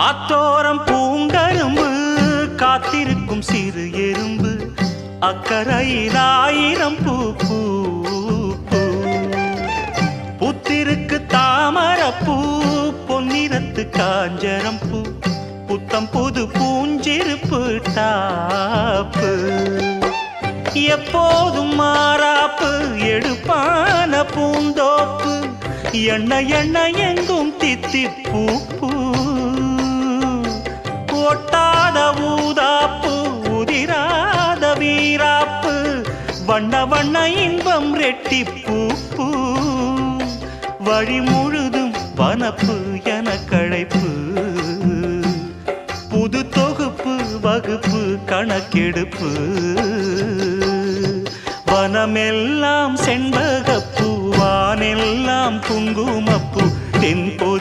ஆத்தோரம் பூங்கரும்பு காத்திருக்கும் சிறு எறும்பு அக்கரையில் ஆயிரம் பூ பூ பூ புத்திருக்கு தாமரப்பூ பொன்னிறத்து காஞ்சரம் பூ புத்தம் புது பூஞ்சிருப்பு டாப்பு எப்போதும் மாறாப்பு எடுப்பான பூந்தோப்பு எண்ண எண்ண எங்கும் தித்திப்பூ ஒட்டாத ஊதாப்பு உதிராத வீராப்பு வண்ண வண்ண இன்பம் ரெட்டிப்பூ வழி முழுதும் வனப்பு என களைப்பு புது தொகுப்பு வகுப்பு கணக்கெடுப்பு வனமெல்லாம் செண்பகப்பூ வானெல்லாம் குங்குமப்பூ தென்போ